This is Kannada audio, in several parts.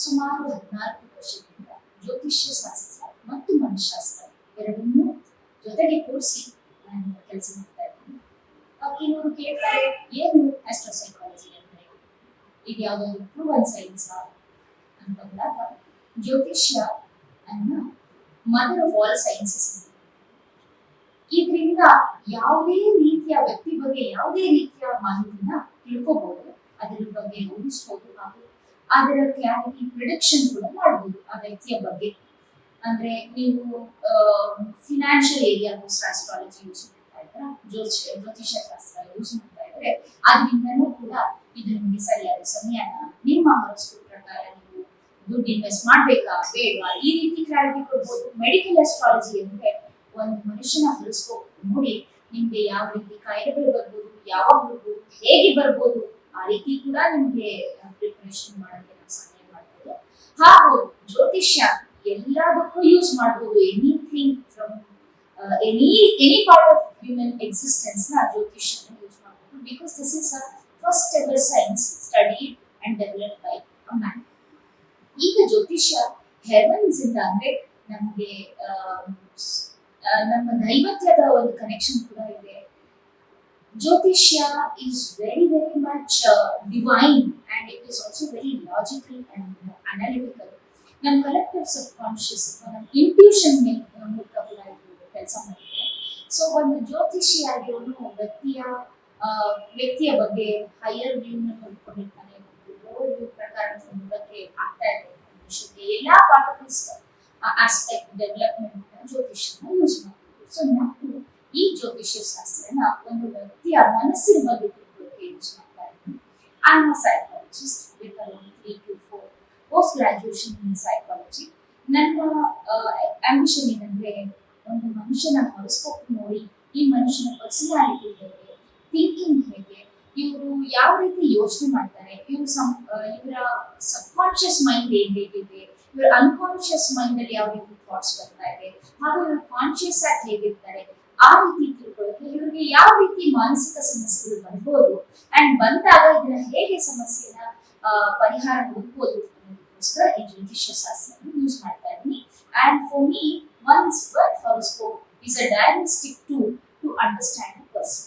ಸುಮಾರು 14 ವರ್ಷದಿಂದ ಜ್ಯೋತಿಷ್ಯ ಶಾಸ್ತ್ರ ಮತ್ತು ಮನಃಶಾಸ್ತ್ರ ಎರಡನ್ನೂ ಜೊತೆಗೆ ಕೂರಿಸಿ ನಾನು ಕೆಲಸ ಮಾಡ್ತಾ ಇದ್ದೀನಿ. ಕೆಲವರು ಕೇಳ್ತಾರೆ, ಏನು ಆಸ್ಟ್ರೋಸೈಕಾಲಜಿ ಅಂದ್ರೆ, ಇದು ಯಾವುದಾದ್ರು ಪ್ರೂವನ್ ಸೈನ್ಸ್ ಅಂತ ಬಂದಾಗ, ಜ್ಯೋತಿಷ್ಯ ಅನ್ನ ಮದರ್ ಆಫ್ ಆಲ್ ಸೈನ್ಸಸ್. ಇದರಿಂದ ಯಾವುದೇ ರೀತಿಯ ವ್ಯಕ್ತಿ ಬಗ್ಗೆ ಯಾವುದೇ ರೀತಿಯ ಮಾಹಿತಿನ ತಿಳ್ಕೋಬಹುದು, ಅದರ ಬಗ್ಗೆ ಊಹಿಸಬಹುದು, ಹಾಗೂ ಅದರ ಕ್ಲಾರಿಟಿ ಪ್ರಿಡಿಕ್ಷನ್ ಕೂಡ ಮಾಡಬಹುದು ಆ ವ್ಯಕ್ತಿಯ ಬಗ್ಗೆ. ಅಂದ್ರೆ ನೀವು ಫಿನಾನ್ಷಿಯಲ್ ಏರಿಯಾಗೋಸ್ಕರ ಆಸ್ಟ್ರಾಲಜಿ ಯೂಸ್ ಮಾಡ್ತಾ ಇದ್ದೀರಾ, ಜ್ಯೋತಿಷ್ಯ ಶಾಸ್ತ್ರ ಯೂಸ್ ಮಾಡ್ತಾ ಇದ್ರೆ ಅದರಿಂದನೂ ಕೂಡ ಇದು ನಿಮಗೆ ಸರಿಯಾದ ಸಮಯನ, ನಿಮ್ಮ ಹಾರೋಸ್ಕೋಪ್ ಪ್ರಕಾರ ನೀವು ದುಡ್ಡು ಇನ್ವೆಸ್ಟ್ ಮಾಡ್ಬೇಕಾ ಬೇಡವಾ, ಈ ರೀತಿ ಕ್ಲಾರಿಟಿ ಕೊಡ್ಬೋದು. ಮೆಡಿಕಲ್ ಆಸ್ಟ್ರಾಲಜಿ ಅಂದ್ರೆ ಒಂದು ಮನುಷ್ಯನ ಹಾರೋಸ್ಕೋಪ್ ನೋಡಿ ನಿಮ್ಗೆ ಯಾವ ರೀತಿ ಕಾಯಿಲೆಗಳು ಬರ್ಬೋದು, ಯಾವಾಗ ಬರ್ಬೋದು, ಹೇಗೆ ಬರ್ಬೋದು, ಆ ರೀತಿ ಕೂಡ ನಿಮ್ಗೆ ಪ್ರಿಪರೇಷನ್ ಮಾಡೋಕೆ ನಾವು ಸಹಾಯ ಮಾಡ್ಬೋದು. ಹಾಗೂ ಜ್ಯೋತಿಷ್ಯ ಎಲ್ಲದಕ್ಕೂ ಯೂಸ್ ಮಾಡ್ಬೋದು. Anything from any part of human existence ನ ಜ್ಯೋತಿಷ್ಯನ ಯೂಸ್ ಮಾಡ್ಬೋದು. Because this is a first ever science studied and developed by a man. ಈಗ ಜ್ಯೋತಿಷ್ಯ ಹೆವನ್ಸ್ ಇಂದ ಅಂದ್ರೆ ನಮಗೆ ನಮ್ಮ ದೈವತ್ಯದ ಒಂದು ಕನೆಕ್ಷನ್ ಕೂಡ ಇದೆ. ಜ್ಯೋತಿಷ್ಯ is very much divine and it is also very logical and analytical. ನಮ್ಮ ಕಲೆಕ್ಟಿವ್ ಸಬ್ ಕಾನ್ಶಿಯಸ್ ನಮ್ಮ ಇಂಟ್ಯೂಷನ್ ಮೂಲಕ ಕೂಡ ಕೆಲಸ ಮಾಡುತ್ತೆ. ಸೊ ಒಂದು ಜ್ಯೋತಿಷಿ ಆಗಿರೋನು ವ್ಯಕ್ತಿಯ ಬಗ್ಗೆ ಹೈಯರ್ ವ್ಯೂನ ನೋಡ್ಕೊಂಡಿರ್ತಾನೆ, ಲೋವರ್ ವ್ಯೂ ಪ್ರಕಾರ ನೋಡೋಕೆ ಆಗ್ತಾ ಇದೆ ಮನುಷ್ಯನಿಗೆ ಎಲ್ಲಾ part of his aspect development ಜ್ಯೋತಿಷ್ಯನ ಯೂಸ್ ಮಾಡ್ತೀವಿ. ಸೊ ನಾವು ಈ ಜ್ಯೋತಿಷ್ಯ ಶಾಸ್ತ್ರನ ಒಂದು ವ್ಯಕ್ತಿಯ ಮನಸ್ಸಿನ ಬಗ್ಗೆ ತಿಳ್ಕೊಳ್ಳೋಕೆ ಯೂಸ್ ಮಾಡ್ತಾ ಇದ್ದೀನಿ. I am a psychologist with around 3 to 4 post graduation in psychology. ನನ್ನ ಆಂಬಿಷನ್ ಏನಂದ್ರೆ, ಒಂದು ಮನುಷ್ಯನ ಹಾರೋಸ್ಕೋಪ್ ನೋಡಿ ಈ ಮನುಷ್ಯನ ಪರ್ಸನಾಲಿಟಿ ಹೇಗೆ, ಥಿಂಕಿಂಗ್ ಹೇಗೆ, ಇವರು ಯಾವ ರೀತಿ ಯೋಚನೆ ಮಾಡ್ತಾರೆ, ಇವರ ಸಬ್ ಕಾನ್ಶಿಯಸ್ ಮೈಂಡ್ ಹೇಗಿದೆ, ಇವರ ಅನ್ಕಾನ್ಶಿಯಸ್ ಮೈಂಡ್ ಅಲ್ಲಿ ಯಾವ ರೀತಿ ಥಾಟ್ಸ್ ಬರ್ತಾ ಇದೆ, ಹಾಗೂ ಇವರು ಕಾನ್ಶಿಯಸ್ ಆಗಿ ಹೇಗಿರ್ತಾರೆ, ಆ ರೀತಿ ತಿಳ್ಕೊಳ್ಳೋಕೆ ಇವರಿಗೆ ಯಾವ ರೀತಿ ಮಾನಸಿಕ ಸಮಸ್ಯೆಗಳು ಬರ್ಬೋದು ಅಂಡ್ ಬಂದಾಗ ಇದನ್ನ ಹೇಗೆ ಸಮಸ್ಯೆನ ಪರಿಹಾರ ಹುಡುಕ್ಬೋದು ಅನ್ನೋದಕ್ಕೋಸ್ಕರ ಈ ಜ್ಯೋತಿಷ್ಯ ಶಾಸ್ತ್ರವನ್ನು ಯೂಸ್ ಮಾಡ್ತಾ ಇದ್ದೀನಿ. And for me one's birth horoscope is a diagnostic tool to understand a person.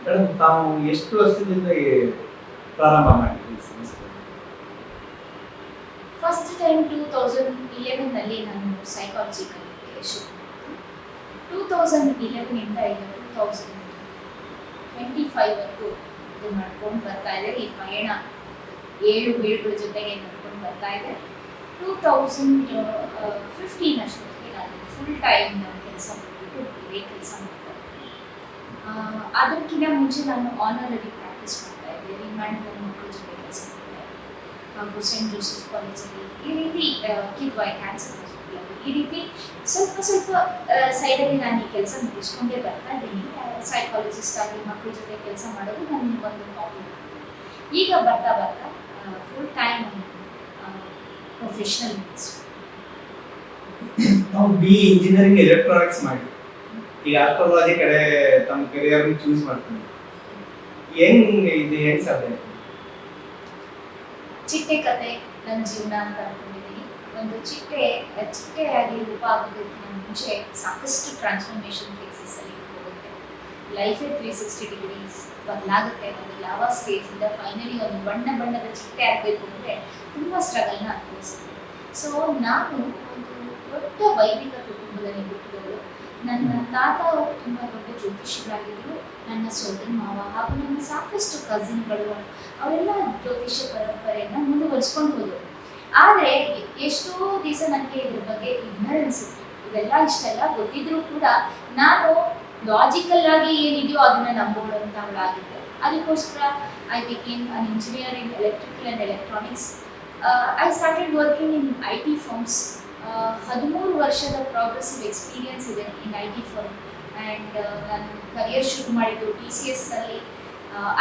Madam, ತಾವು ಎಷ್ಟು ವರ್ಷದಿಂದ ಪ್ರಾರಂಭ ಮಾಡಿದ್ರಿ ಸಂಸ್ಥೆ? ಫಸ್ಟ್ ಟೈಮ್ 2011 ನಲ್ಲಿ ನಾನು ಸೈಕಾಲಜಿ ಕಲಿಯೋಕೆ ಶುರು ಮಾಡಿದೆ. 2011 ಇಂದ ಈಗ 2025 ವರೆಗೂ ಇದು ಮಾಡ್ಕೊಂಡು ಬರ್ತಾ ಇದೆ. ಈ ಪಯಣ 7 ಬೀಳುಗಳ ಜೊತೆಗೆ ನಡ್ಕೊಂಡು ಬರ್ತಾ ಇದೆ. 2015 ಅಷ್ಟೊತ್ತಿಗೆ ನಾನು ಫುಲ್ ಟೈಮ್ ಕೆಲಸ ಮಾಡಿಬಿಟ್ಟು ಬೇರೆ ಕೆಲಸ ಮಾಡ್ತಾ ಇದ್ದೆ. ಅದಕ್ಕಿಂತ ಮುಂಚೆ ನಾನು ಆನರರಿ ಪ್ರಾಕ್ಟೀಸ್ ಮಾಡ್ತಾ ಇದ್ದೆ. ರಿಮ್ಯಾಂಡ್ ಮಕ್ಕಳ ಜೊತೆ ಕೆಲಸ ಮಾಡ್ತಾ ಇದ್ದೆ, ಹಾಗೂ ಸೆಂಟ್ ಜೋಸೆಫ್ ಕಾಲೇಜಲ್ಲಿ ಈ ರೀತಿ ಕಿದ್ವಾಯ್ ಕ್ಯಾನ್ಸರ್ ಹಾಸ್ಪಿಟಲಲ್ಲಿ ಈ ರೀತಿ ಸ್ವಲ್ಪ ಸೈಡಲ್ಲಿ ನಾನು ಈ ಕೆಲಸ ಮುಗಿಸ್ಕೊಂಡೇ ಬರ್ತಾ ಇದ್ದೀನಿ. ಸೈಕಾಲಜಿಸ್ಟ್ ಆಗಿ ಮಕ್ಕಳ ಜೊತೆ ಕೆಲಸ ಮಾಡೋದು ನನ್ನ ಒಂದು ಹಾಬಿ. ಈಗ ಬರ್ತಾ ಫುಲ್ ಟೈಮ್ ಪ್ರೊಫೆಷನಲ್. ನಾವು ಬಿ ಇಂಜಿನಿಯರಿಂಗ್ ಎಲೆಕ್ಟ್ರಾನಿಕ್ಸ್ ಮಾಡಿ ಈಗ ಆಸ್ಟ್ರಾಲಜಿ ಕಡೆ ತಮ್ಮ ಕರಿಯರ್ ಚೂಸ್ ಮಾಡ್ತೀನಿ. ಹೆಂಗ್ ಸಾಧ್ಯ? ಚಿಟ್ಟೆ ಕತೆ ನನ್ನ ಜೀವನ ಅಂತ ಅನ್ಕೊಂಡಿದ್ದೀನಿ. ಒಂದು ಚಿಟ್ಟೆಯಾಗಿ ರೂಪ ಆಗೋದಕ್ಕಿಂತ ಮುಂಚೆ ಸಾಕಷ್ಟು ಟ್ರಾನ್ಸ್ಫಾರ್ಮೇಷನ್ ಫೇಸಸ್ ಅಲ್ಲಿ ಹೋಗುತ್ತೆ. ಲೈಫೇ 360 ಡಿಗ್ರೀಸ್ ಬದಲಾಗುತ್ತೆ. ಒಂದು ಲಾವಾ ಸ್ಟೇಜಿಂದ ಫೈನಲಿ ಒಂದು ಬಣ್ಣದ ಚಿಟ್ಟೆ ಆಗಬೇಕು ಅಂದರೆ ತುಂಬ ಸ್ಟ್ರಗಲ್ನ ಅನುಭವಿಸಿದೆ. ಸೊ ನಾನು ಒಂದು ದೊಡ್ಡ ವೈದಿಕ ಕುಟುಂಬದಲ್ಲಿ ಹುಟ್ಟಿದವರು. ನನ್ನ ತಾತ ತುಂಬ ದೊಡ್ಡ ಜ್ಯೋತಿಷಿಗಳಾಗಿದ್ದರು. ನನ್ನ ಸೋದರ ಮಾವ ಹಾಗೂ ನನ್ನ ಸಾಕಷ್ಟು ಕಸಿನ್ಗಳು ಅವರೆಲ್ಲ ಜ್ಯೋತಿಷ್ಯ ಪರಂಪರೆಯನ್ನು ಮುಂದುವರಿಸ್ಕೊಂಡು ಹೋದರು. ಆದರೆ ಎಷ್ಟೋ ದಿವಸ ನನಗೆ ಇದ್ರ ಬಗ್ಗೆ ಇಗ್ನರೆನ್ಸ್ ಇತ್ತು. ಇಷ್ಟೆಲ್ಲ ಗೊತ್ತಿದ್ರೂ ಕೂಡ ನಾನು ಲಾಜಿಕಲ್ ಆಗಿ ಏನಿದೆಯೋ ಅದನ್ನು ನಂಬೋದಂತವಳಾಗಿದ್ದೆ. ಅದಕ್ಕೋಸ್ಕರ I became an engineer in electrical and electronics. I started working in IT firms. 13 ವರ್ಷದ ಪ್ರೋಗ್ರೆಸಿವ್ ಎಕ್ಸ್ಪೀರಿಯನ್ಸ್ ಇದೆ ಇನ್ IT ಫರ್ಮ್. ಆ್ಯಂಡ್ ನಾನು ಕರಿಯರ್ ಶುರು ಮಾಡಿದ್ದು TCS ನಲ್ಲಿ.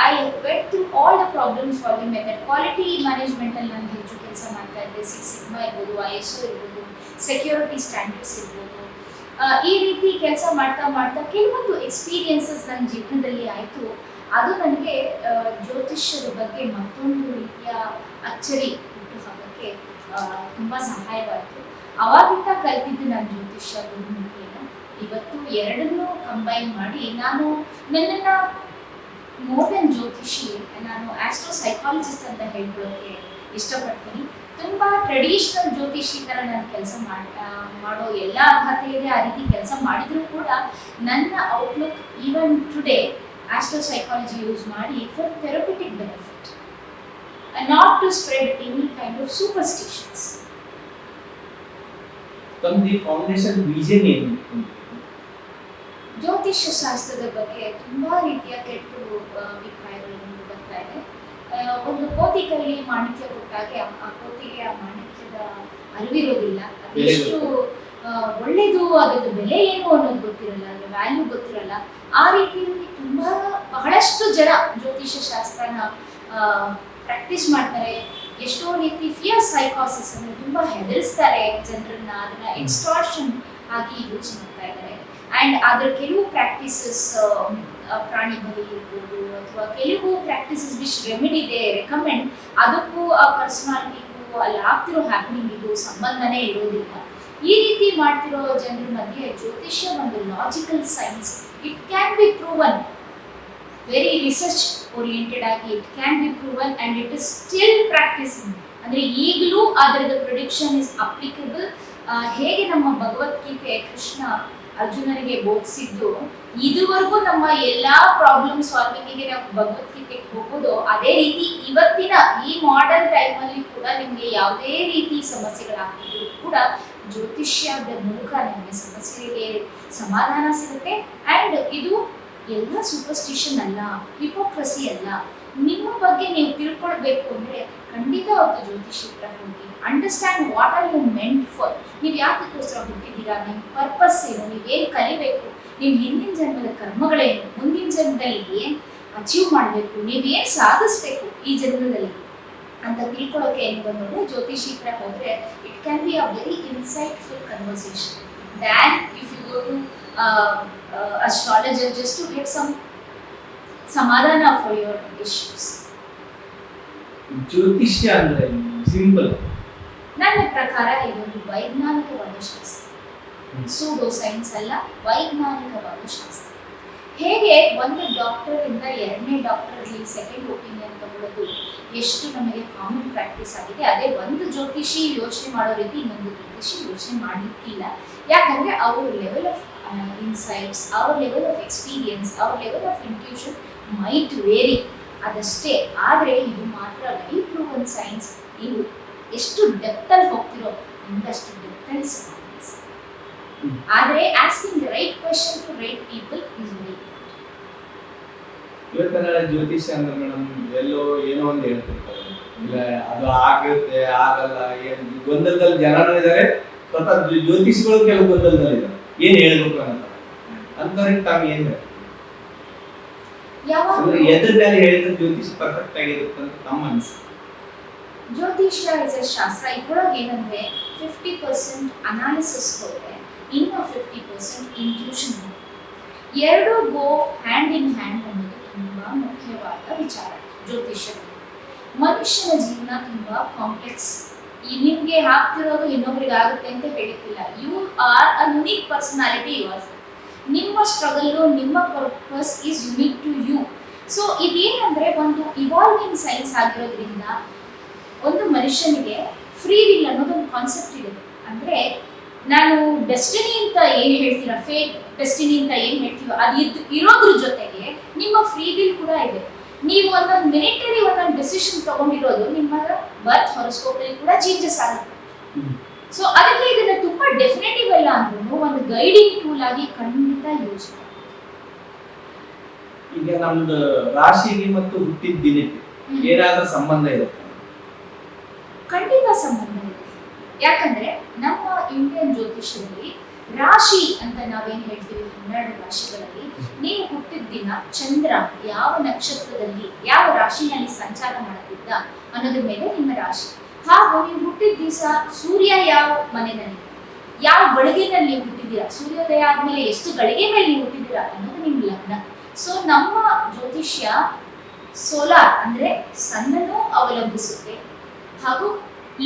I went through all the problem solving method. Quality ಮ್ಯಾನೇಜ್ಮೆಂಟಲ್ಲಿ ನಾನು ಹೆಚ್ಚು ಕೆಲಸ ಮಾಡ್ತಾ ಇದ್ದೆ. 6 ಸಿಗ್ಮಾ ಇರ್ಬೋದು, ISO ಇರ್ಬೋದು, ಸೆಕ್ಯೂರಿಟಿ ಸ್ಟ್ಯಾಂಡರ್ಡ್ಸ್ ಇರ್ಬೋದು. ಈ ರೀತಿ ಕೆಲಸ ಮಾಡ್ತಾ ಕೆಲವೊಂದು ಎಕ್ಸ್ಪೀರಿಯನ್ಸಸ್ ನನ್ನ ಜೀವನದಲ್ಲಿ ಆಯಿತು. ಅದು ನನಗೆ ಜ್ಯೋತಿಷ್ಯದ ಬಗ್ಗೆ ಮತ್ತೊಂದು ರೀತಿಯ ಅಚ್ಚರಿ ಹುಟ್ಟು ಹಾಕೋಕ್ಕೆ ಮಾಡೋದಕ್ಕೆ ತುಂಬ ಸಹಾಯವಾಯಿತು. ಅವಾಗಿಂದ ಕಲ್ತಿದ್ದು ನಾನು ಜ್ಯೋತಿಷ್ಯ ಗುರುಮುಖಿಯನ್ನು. ಇವತ್ತು ಎರಡನ್ನೂ ಕಂಬೈನ್ ಮಾಡಿ ನಾನು ನನ್ನನ್ನು ಮೋರ್ ದೆನ್ ಜ್ಯೋತಿಷಿ, ನಾನು ಆಸ್ಟ್ರೋ ಸೈಕಾಲಜಿಸ್ಟ್ ಅಂತ ಹೇಳ್ಕೊಳ್ಳೋಕ್ಕೆ ಇಷ್ಟಪಡ್ತೀನಿ. ತುಂಬ ಟ್ರೆಡಿಷ್ನಲ್ ಜ್ಯೋತಿಷಿ ಥರ ನಾನು ಕೆಲಸ ಮಾಡೋ ಎಲ್ಲ ಅರ್ಹತೆ ಇದೆ. ಆ ರೀತಿ ಕೆಲಸ ಮಾಡಿದರೂ ಕೂಡ ನನ್ನ outlook even today astro psychology use ಮಾಡಿ for therapeutic benefit, not to spread any kind of superstitions. ತಮ್ಮದು ಫೌಂಡೇಶನ್ ವಿಷನ್ ಏನು? ಜ್ಯೋತಿಷ್ಯ ಶಾಸ್ತ್ರದ ಬಗ್ಗೆ ತುಂಬಾ ರೀತಿಯ ಕೆಟ್ಟ ಅಭಿಪ್ರಾಯಗಳು ಬರ್ತಾ ಇದೆ. ಒಂದು ಕೋತಿ ಕೈಗೆ ಮಾಣಿಕ್ಯ ಕೊಟ್ಟಾಗೆ ಆ ಕೋತಿಗೆ ಆ ಮಾಣಿಕ್ಯದ ಅರಿವಿರೋದಿಲ್ಲ, ಅದೆಷ್ಟು ಒಳ್ಳೇದು, ಅದರ ಬೆಲೆ ಏನು ಅನ್ನೋದು ಗೊತ್ತಿರಲ್ಲ, ಅದರ ವ್ಯಾಲ್ಯೂ ಗೊತ್ತಿರಲ್ಲ. ಆ ರೀತಿಯಲ್ಲಿ ಬಹಳಷ್ಟು ಜನ ಜ್ಯೋತಿಷ್ಯ ಶಾಸ್ತ್ರನ ಪ್ರಾಕ್ಟೀಸ್ ಮಾಡ್ತಾರೆ. ಎಷ್ಟೋ ರೀತಿ ಫಿಯರ್ ಸೈಕಾಸಿಸ್ ಅಂದ್ರೆ ತುಂಬಾ ಹೆದರಿಸ್ತಾರೆ ಜನರನ್ನ, ಅದನ್ನ ಎಕ್ಸ್ಟಾರ್ಷನ್ ಆಗಿ ಯೂಸ್ ಮಾಡ್ತಾ ಇದ್ದಾರೆ. ಆ್ಯಂಡ್ ಅದರ ಕೆಲವು ಪ್ರಾಕ್ಟೀಸಸ್ ಪ್ರಾಣಿ ಬಲಿ ಇರ್ಬೋದು, ಅಥವಾ ಕೆಲವು ಪ್ರಾಕ್ಟೀಸಸ್ ವಿಚ್ ರೆಮಿಡಿ ಇದೆ ರೆಕಮೆಂಡ್, ಅದಕ್ಕೂ ಆ ಪರ್ಸನಾಲಿಟಿಗೂ ಅಲ್ಲಿ ಆಗ್ತಿರೋ ಹ್ಯಾಪನಿಂಗಿಗೂ ಸಂಬಂಧನೇ ಇರೋದಿಲ್ಲ. ಈ ರೀತಿ ಮಾಡ್ತಿರೋ ಜನರ ಮಧ್ಯೆ ಜ್ಯೋತಿಷ್ಯ ಒಂದು logical science. It can be proven, very research oriented ಆಗಿ it can be proven and it is still practicing. ಅಂದರೆ ಈಗಲೂ ಅದರದ ಪ್ರಿಡಿಕ್ಷನ್ ಇಸ್ ಅಪ್ಲಿಕಬಲ್. ಹೇಗೆ ನಮ್ಮ ಭಗವದ್ಗೀತೆ ಕೃಷ್ಣ ಅರ್ಜುನನಿಗೆ ಬೋಧಿಸಿದ್ದು, ಇದುವರೆಗೂ ನಮ್ಮ ಎಲ್ಲಾ ಪ್ರಾಬ್ಲಮ್ ಸಾಲ್ವಿಂಗಿಗೆ ನಾವು ಭಗವದ್ಗೀತೆಗೆ ಹೋಗೋದು, ಅದೇ ರೀತಿ ಇವತ್ತಿನ ಈ ಮಾಡರ್ನ್ ಟೈಮಲ್ಲಿ ಕೂಡ ನಿಮಗೆ ಯಾವುದೇ ರೀತಿ ಸಮಸ್ಯೆಗಳಾಗ್ತಿದ್ರು ಕೂಡ ಜ್ಯೋತಿಷ್ಯದ ಮೂಲಕ ನಿಮಗೆ ಸಮಸ್ಯೆಗೆ ಸಮಾಧಾನ ಸಿಗುತ್ತೆ. ಆ್ಯಂಡ್ ಇದು ಎಲ್ಲ ಸೂಪರ್ಸ್ಟಿಷನ್ ಅಲ್ಲ, ಹಿಪೋಕ್ರಸಿ ಅಲ್ಲ. ನಿಮ್ಮ ಬಗ್ಗೆ ನೀವು ತಿಳ್ಕೊಳ್ಬೇಕು ಅಂದರೆ ಖಂಡಿತ ಅವತ್ತು ಜ್ಯೋತಿಷಿ ಹತ್ರ ಹೋಗಿ understand what are you meant for. ನೀವು ಯಾತಕ್ಕೋಸ್ಕರ ಹುಟ್ಟಿದ್ದೀರಾ, ನಿಮ್ಮ ಪರ್ಪಸ್ ಏನು, ನೀವೇನು ಕಲಿಬೇಕು, ನಿಮ್ಮ ಹಿಂದಿನ ಜನ್ಮದ ಕರ್ಮಗಳೇನು, ಮುಂದಿನ ಜನ್ಮದಲ್ಲಿ ಏನು ಅಚೀವ್ ಮಾಡಬೇಕು, ನೀವೇನು ಸಾಧಿಸ್ಬೇಕು ಈ ಜನ್ಮದಲ್ಲಿ ಅಂತ ತಿಳ್ಕೊಳ್ಳೋಕೆ ಏನು ಬಂದೋದ್ರೆ ಜ್ಯೋತಿಷಿ ಹತ್ರ ಹೋದರೆ it can be a very insightful conversation than if you go to astrologer just to get some ಸಮಾಧಾನ ಫಾರ್ ಯುವರ್ ಇಶ್ಯೂಸ್. ಜ್ಯೋತಿಷ್ಯ ಅಂದ್ರೆ ಸಿಂಪಲ್. ನನ್ನ ಪ್ರಕಾರ ಇದೊಂದು ವೈಜ್ಞಾನಿಕವಾದ ಶಾಸ್ತ್ರ, ಸೂಡೋ ಸೈನ್ಸ್ ಅಲ್ಲ, ವೈಜ್ಞಾನಿಕವಾದ ಶಾಸ್ತ್ರ. ಹೇಗೆ ಒಂದು ಡಾಕ್ಟರ್ ಇಂದ ಎರಡನೇ ಡಾಕ್ಟರ್ಗೆ ಸೆಕೆಂಡ್ ಒಪಿನಿಯನ್ ತಗೊಳ್ಳೋದು ಎಷ್ಟು ನಮಗೆ ಕಾಮನ್ ಪ್ರಾಕ್ಟೀಸ್ ಆಗಿದೆ, ಅದೇ ಒಂದು ಜ್ಯೋತಿಷಿ ಯೋಚನೆ ಮಾಡೋ ರೀತಿ ಇನ್ನೊಂದು ಜ್ಯೋತಿಷಿ ಯೋಚನೆ ಮಾಡಲಿಕ್ಕಿಲ್ಲ. ಯಾಕಂದ್ರೆ ಅವ್ರ ಲೆವೆಲ್ ಆಫ್ ಇನ್ಸೈಟ್ಸ್, ಅವ್ರ ಲೆವೆಲ್ ಆಫ್ ಎಕ್ಸ್ಪೀರಿಯನ್ಸ್, ಅವ್ರ level of intuition might vary, ಅದಷ್ಟೇ. ಆದರೆ ಇದು ಮಾತ್ರ ವೆಲ್ ಪ್ರೂವನ್ ಸೈನ್ಸ್. ನೀವು ಎಷ್ಟು ಡೆಪ್ತಲ್ಲಿ ಹೋಗ್ತಿರೋ ನಿಮ್ಗಷ್ಟು ಡೆಪ್ತಲ್ಲಿ ಸೈನ್ಸ್. ಆದರೆ asking the right question to right people is very ಇವತ್ತೆಲ್ಲ ಜ್ಯೋತಿಷ್ಯ ಅಂದ್ರೆ ಮೇಡಮ್ ಎಲ್ಲೋ ಏನೋ ಒಂದು ಹೇಳ್ತಿರ್ತಾರೆ, ಇಲ್ಲ ಅದು ಆಗುತ್ತೆ ಆಗಲ್ಲ, ಏನು ಗೊಂದಲದಲ್ಲಿ ಜನನೂ ಇದ್ದಾರೆ, ಸ್ವತಃ ಜ್ಯೋತಿಷಿಗಳು ಕೆಲವು ಗೊಂದಲದಲ್ಲಿದ್ದಾರೆ, ಏನು ಹೇಳ್ಬೇಕು ಅಂತ ಅಂಥವ್ರಿಗೆ ತಾವು ಏನು ಹೇಳ್ತಾರೆ? ಎದ್ರ ಮೇಲೆ ಹೇಳಿದ್ರೆ ಜ್ಯೋತಿಷ್ ಪರ್ಫೆಕ್ಟ್ ಆಗಿರುತ್ತೆ ಅಂತ ತಮ್ಮ ಅನ್ಸುತ್ತೆ? ಜ್ಯೋತಿಷ್ಯ ಇಸ್ ಅ ಶಾಸ್ತ್ರ. ಇದ್ರೊಳಗೆ ಏನಂದ್ರೆ 50% ಅನಾಲಿಸಿಸ್ ಹೋದ್ರೆ ಇನ್ನು 50% ಇಂಟ್ಯೂಷನ್. ಎರಡು ಗೋ ಹ್ಯಾಂಡ್ ಇನ್ ಹ್ಯಾಂಡ್ ಅನ್ನೋದು ತುಂಬಾ ಮುಖ್ಯವಾದ ವಿಚಾರ ಜ್ಯೋತಿಷ್ಯದಲ್ಲಿ. ಮನುಷ್ಯನ ಜೀವನ ತುಂಬಾ ಕಾಂಪ್ಲೆಕ್ಸ್. ನಿಮ್ಗೆ ಆಗ್ತಿರೋದು ಇನ್ನೊಬ್ರಿಗೆ ಆಗುತ್ತೆ ಅಂತ ಹೇಳಿಕ್ಕಿಲ್ಲ. You are a unique personality. Your ನಿಮ್ಮ ಸ್ಟ್ರಗಲ್ಲು, ನಿಮ್ಮ purpose is unique to you. So ಇದೇನಂದ್ರೆ ಒಂದು ಇವಾಲ್ವಿಂಗ್ ಸೈನ್ಸ್ ಆಗಿರೋದ್ರಿಂದ ಒಂದು ಮನುಷ್ಯನಿಗೆ ಫ್ರೀ ವಿಲ್ ಅನ್ನೋದೊಂದು ಕಾನ್ಸೆಪ್ಟ್ ಇದೆ. ಅಂದರೆ ನಾನು ಡೆಸ್ಟಿನಿ ಅಂತ ಏನು ಹೇಳ್ತೀರಾ, ಫೇಟ್ ಡೆಸ್ಟಿನಿ ಅಂತ ಏನು ಹೇಳ್ತೀವೋ ಅದು ಇರೋದ್ರ ಜೊತೆಗೆ ನಿಮ್ಮ ಫ್ರೀ ವಿಲ್ ಕೂಡ ಇದೆ. ನೀವು ಒಂದೊಂದು ಮಿನಿಟಲ್ಲಿ ಒಂದೊಂದು ಡೆಸಿಷನ್ ತಗೊಂಡಿರೋದು ನಿಮ್ಮ ಬರ್ತ್ ಹೊರಸ್ಕೋಪಲ್ಲಿ ಕೂಡ ಚೇಂಜಸ್ ಆಗುತ್ತೆ. ಸೊ ಅದಕ್ಕೆ ಇದನ್ನ ತುಂಬಾ ಡೆಫಿನೆಟಿವ್ ಅಲ್ಲ ಅಂದ್ರೂ ಒಂದು ಗೈಡಿಂಗ್ ಟೂಲ್ ಆಗಿ ಖಂಡಿತ ಯೂಸ್ ಮಾಡಿ. ಈಗ ನಮ್ದು ರಾಶಿಗೆ ಮತ್ತು ಹುಟ್ಟಿದ ದಿನಕ್ಕೆ ಏನಾದ್ರೂ ಸಂಬಂಧ ಇರುತ್ತೆ? ಖಂಡಿತ ಸಂಬಂಧ ಇದೆ. ಯಾಕಂದ್ರೆ ನಮ್ಮ ಇಂಡಿಯನ್ ಜ್ಯೋತಿಷ್ಯದಲ್ಲಿ ರಾಶಿ ಅಂತ ನಾವೇನು ಹೇಳ್ತೀವಿ, 12 ರಾಶಿಗಳಲ್ಲಿ ನೀವು ಹುಟ್ಟಿದ ದಿನ ಚಂದ್ರ ಯಾವ ನಕ್ಷತ್ರದಲ್ಲಿ ಯಾವ ರಾಶಿನಲ್ಲಿ ಸಂಚಾರ ಮಾಡುತ್ತಿದ್ದ ಅನ್ನೋದ್ರ ಮೇಲೆ ನಿಮ್ಮ ರಾಶಿ. ಹಾಗೂ ನೀವು ಹುಟ್ಟಿದ ದಿವಸ ಸೂರ್ಯ ಯಾವ ಮನೆಯಲ್ಲಿ, ಯಾವ ಗಳಿಗೆನಲ್ಲಿ ನೀವು ಹುಟ್ಟಿದ್ದೀರಾ, ಸೂರ್ಯೋದಯ ಆದ್ಮೇಲೆ ಎಷ್ಟು ಗಳಿಗೆ ಮೇಲೆ ನೀವು ಹುಟ್ಟಿದ್ದೀರಾ ಅನ್ನೋದು ನಿಮ್ಮ ಲಗ್ನ. ಸೊ ನಮ್ಮ ಜ್ಯೋತಿಷ್ಯ ಸೋಲಾರ್ ಅಂದ್ರೆ ಸನ್ನನ್ನು ಅವಲಂಬಿಸುತ್ತೆ, ಹಾಗೂ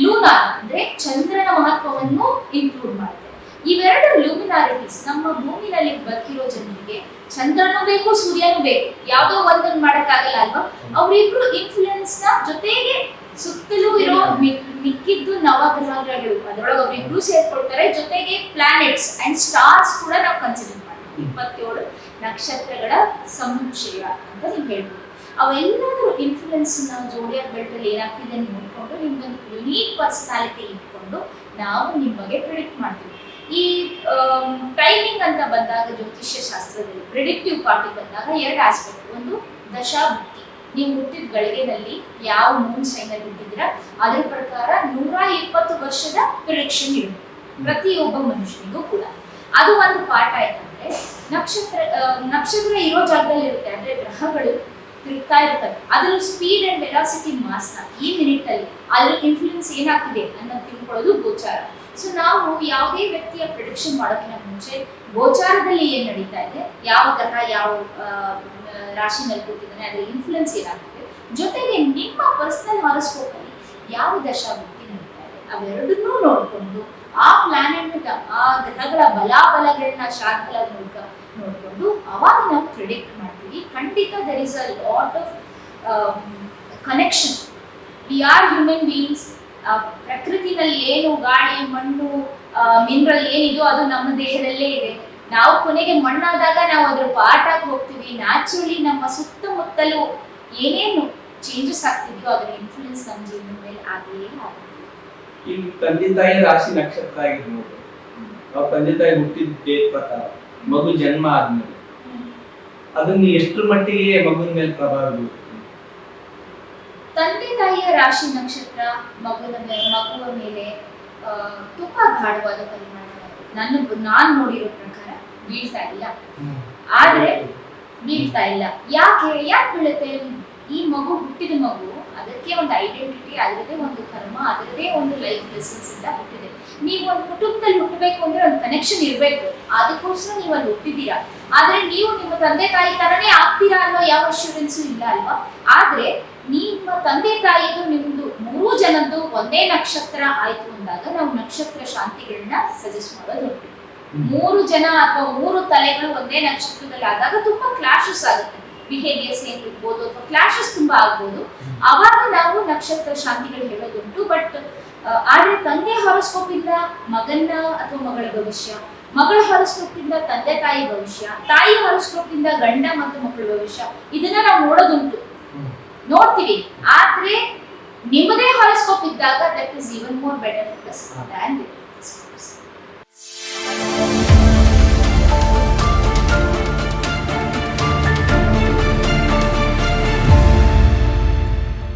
ಲೂನಾರ್ ಅಂದ್ರೆ ಚಂದ್ರನ ಮಹತ್ವವನ್ನು ಇಂಕ್ಲೂಡ್ ಮಾಡುತ್ತೆ. ಇವೆರಡು ಲೂಮಿನಾರಿಟೀಸ್ ನಮ್ಮ ಭೂಮಿನಲ್ಲಿ ಬದುಕಿರೋ ಜನರಿಗೆ ಚಂದ್ರನೂ ಬೇಕು ಸೂರ್ಯನೂ ಬೇಕು, ಯಾವುದೋ ಒಂದನ್ನು ಮಾಡಕ್ಕಾಗಲ್ಲ ಅಲ್ವಾ. ಅವರಿಬ್ರು ಇನ್ಫ್ಲೂಯೆನ್ಸ್ ನ ಜೊತೆಗೆ ಸುತ್ತಲೂ ಇರೋ ಮಿಕ್ಕಿದ್ದು ನವಗ್ರಹಗಳು ಅದರೊಳಗೆ ಅವರಿಬ್ರು ಸೇರ್ಕೊಳ್ತಾರೆ. ಜೊತೆಗೆ ಪ್ಲಾನೆಟ್ಸ್ ಅಂಡ್ ಸ್ಟಾರ್ಸ್ ಕೂಡ ನಾವು ಕನ್ಸಿಡರ್ ಮಾಡ್ತೀವಿ. 27 ನಕ್ಷತ್ರಗಳ ಸಮುಚ್ಚಯ ಅಂತ ನೀವು ಹೇಳ್ಬೋದು. ಅವೆಲ್ಲದರ ಇನ್ಫ್ಲೂಯೆನ್ಸ್ ನಾವು ಜೋಡಿಯಾಕ್ ಬೆಲ್ಟ್ ಅಲ್ಲಿ ಏನಾಗ್ತಿದೆ ನೋಡ್ಕೊಂಡು ನಿಮ್ದೊಂದು ಯುನೀಕ್ ಪರ್ಸನಾಲಿಟಿ ಇಟ್ಕೊಂಡು ನಾವು ನಿಮಗೆ ಪ್ರಿಡಿಕ್ಟ್ ಮಾಡ್ತೀವಿ. ಈ ಟೈಮಿಂಗ್ ಅಂತ ಬಂದಾಗ ಜ್ಯೋತಿಷ್ಯ ಶಾಸ್ತ್ರದಲ್ಲಿ ಪ್ರಿಡಿಕ್ಟಿವ್ ಪಾರ್ಟಿ ಬಂದಾಗ 2 ಆಸ್ಪೆಕ್ಟ್. ಒಂದು ದಶಾಭುಕ್ತಿ, ನೀವು ಹುಟ್ಟಿದ ಗಳಿಗೆನಲ್ಲಿ ಯಾವ ಮೂನ್ ಸೈನ್ ಅಲ್ಲಿ ಹುಟ್ಟಿದ್ದೀರಾ ಅದ್ರ ಪ್ರಕಾರ 120 ವರ್ಷದ ಪ್ರಿಡಿಕ್ಷನ್ ಇರುತ್ತೆ ಪ್ರತಿಯೊಬ್ಬ ಮನುಷ್ಯನಿಗೂ ಕೂಡ. ಅದು ಒಂದು ಪಾರ್ಟ್ ಆಯ್ತಂದ್ರೆ ನಕ್ಷತ್ರ ಇರೋ ಜಾಗದಲ್ಲಿ ಇರುತ್ತೆ, ಅಂದ್ರೆ ಗ್ರಹಗಳು ತಿರುಗ್ತಾ ಇರ್ತವೆ. ಅದ್ರ ಸ್ಪೀಡ್ ಅಂಡ್ ವೆಲಾಸಿಟಿ ಮಾಸ್ ನ ಈ ಮಿನಿಟ್ ಅಲ್ಲಿ ಅದ್ರ ಇನ್ಫ್ಲೂಯೆನ್ಸ್ ಏನಾಗ್ತಿದೆ ಅನ್ನೋದು ತಿಳ್ಕೊಳ್ಳೋದು ಗೋಚಾರ. ಸೊ ನಾವು ಯಾವುದೇ ವ್ಯಕ್ತಿಯ ಪ್ರಿಡಿಕ್ಷನ್ ಮಾಡೋಕ್ಕಿಂತ ಮುಂಚೆ ಗೋಚಾರದಲ್ಲಿ ಏನ್ ನಡೀತಾ ಇದೆ, ಯಾವ ಗ್ರಹ ಯಾವ ರಾಶಿನಲ್ಲಿ ಕೂತಿದ್ದಾನೆ, ಅದರ ಇನ್ಫ್ಲುಯೆನ್ಸ್ ಏನಾಗ್ತಿದೆ, ಜೊತೆಗೆ ನಿಮ್ಮ ಪರ್ಸನಲ್ ಹಾರೋಸ್ಕೋಪ್ ಅಲ್ಲಿ ಯಾವ ದಶಾಭುಕ್ತಿ ನಡೀತಾ ಇದೆ ಅವೆರಡನ್ನೂ ನೋಡ್ಕೊಂಡು ಆ ಪ್ಲಾನೆಟ್ ಆ ಗ್ರಹಗಳ ಬಲಾಬಲಗಳನ್ನ ಶಾರ್ಟ್ಗಳ ಮೂಲಕ ನೋಡ್ಕೊಂಡು ಅವಾಗ ನಾವು ಪ್ರಿಡಿಕ್ಟ್ ಮಾಡ್ತೀವಿ. ಖಂಡಿತ there is a lot of connection. We are human beings. ಪ್ರಕೃತಿನಲ್ಲಿ ಏನು ಗಾಳಿ ಮಣ್ಣು ಮಿನರಲ್ ಏನಿದೋ ಅದು ನಮ್ಮ ದೇಹದಲ್ಲೇ ಇದೆ. ನಾವು ಕೊನೆಗೆ ಮಣ್ಣಾದಾಗ ನಾವು ಅದ್ರ ಪಾಠಕ್ಕೆ ಹೋಗ್ತೀವಿ. ನ್ಯಾಚುರಲಿ ನಮ್ಮ ಸುತ್ತಮುತ್ತಲೂ ಏನೇನು ಚೇಂಜಸ್ ಆಗ್ತಿದೆಯೋ ಅದರ ಇನ್ಫ್ಲೂಯೆನ್ಸ್ ನಮ್ಮ ಜೀವನದ ಮೇಲೆ ಆಗಲೇ ಆಗುತ್ತೆ. ಈಗ ತಂದೆ ತಾಯಿ ರಾಶಿ ನಕ್ಷತ್ರ ಆಗಿರ್ಬೋದು, ಅವ್ರ ತಂದೆ ತಾಯಿ ಹುಟ್ಟಿದ ಡೇಟ್ ಪ್ರಕಾರ ಮಗು ಜನ್ಮ ಆದ್ಮೇಲೆ ಅದನ್ನ ಎಷ್ಟರ ಮಟ್ಟಿಗೆ ಮಗುವಿನ ಮೇಲೆ ಪ್ರಭಾವ ಬೀರುತ್ತೆ? ತಂದೆ ತಾಯಿಯ ರಾಶಿ ನಕ್ಷತ್ರ ಮಗುವ ಮೇಲೆ ತುಂಬಾ ಗಾಢವಾದ ಪರಿಮಾಣ ನಾನು ನೋಡಿರೋ ಪ್ರಕಾರ ಬೀಳ್ತಾ ಇಲ್ಲ. ಆದ್ರೆ ಬೀಳ್ತಾ ಇಲ್ಲ. ಯಾಕೆ ಬೀಳುತ್ತೆ? ಈ ಮಗು ಹುಟ್ಟಿದ ಮಗು ಅದಕ್ಕೆ ಒಂದು ಐಡೆಂಟಿಟಿ, ಅದರದೇ ಒಂದು ಕರ್ಮ, ಅದರದೇ ಒಂದು ಲೈಫ್ ಲೆಸನ್ಸ್ ಇಂದ ಹುಟ್ಟಿದೆ. ನೀವು ಒಂದು ಕುಟುಂಬದಲ್ಲಿ ಹುಟ್ಟಬೇಕು ಅಂದ್ರೆ ಒಂದು ಕನೆಕ್ಷನ್ ಇರಬೇಕು, ಅದಕ್ಕೋಸ್ಕರ ನೀವು ಅಲ್ಲಿ ಹುಟ್ಟಿದ್ದೀರಾ. ಆದ್ರೆ ನೀವು ನಿಮ್ಮ ತಂದೆ ತಾಯಿ ತರನೇ ಆಗ್ತೀರಾ ಅನ್ನೋ ಯಾವ ಅಶ್ಯೂರೆನ್ಸು ಇಲ್ಲ ಅಲ್ವಾ. ಆದ್ರೆ ನಿಮ್ಮ ತಂದೆ ತಾಯಿದು ನಿಮ್ದು 3 ಜನದ್ದು ಒಂದೇ ನಕ್ಷತ್ರ ಆಯ್ತು ಅಂದಾಗ ನಾವು ನಕ್ಷತ್ರ ಶಾಂತಿಗಳನ್ನ ಸಜೆಸ್ಟ್ ಮಾಡೋದು ಉಂಟು. 3 ಜನ ಅಥವಾ 3 ತಲೆಗಳು ಒಂದೇ ನಕ್ಷತ್ರದಲ್ಲಿ ಆದಾಗ ತುಂಬಾ ಕ್ಲಾಶಸ್ ಆಗುತ್ತೆ. ಬಿಹೇವಿಯರ್ಸ್ ಏನ್ ಇರ್ಬೋದು ಅಥವಾ ಕ್ಲಾಶಸ್ ತುಂಬಾ ಆಗ್ಬೋದು. ಅವಾಗ ನಾವು ನಕ್ಷತ್ರ ಶಾಂತಿಗಳು ಹೇಳೋದುಂಟು. ಬಟ್ ಆದ್ರೆ ತಂದೆ ಹಾರೋಸ್ಕೋಪ್ ಇಂದ ಮಗನ ಅಥವಾ ಮಗಳ ಭವಿಷ್ಯ, ಮಗಳ ಹಾರೋಸ್ಕೋಪ್ ಇಂದ ತಂದೆ ತಾಯಿ ಭವಿಷ್ಯ, ತಾಯಿ ಹಾರೋಸ್ಕೋಪ್ ಇಂದ ಗಂಡ ಮತ್ತು ಮಕ್ಕಳ ಭವಿಷ್ಯ, ಇದನ್ನ ನಾವು ನೋಡೋದುಂಟು, ನೋಡ್ತೀವಿ. ಆದ್ರೆ ನಿಮ್ಮದೇ ಹಾರೋಸ್ಕೋಪ್ ಇದ್ದಾಗ that is even more better than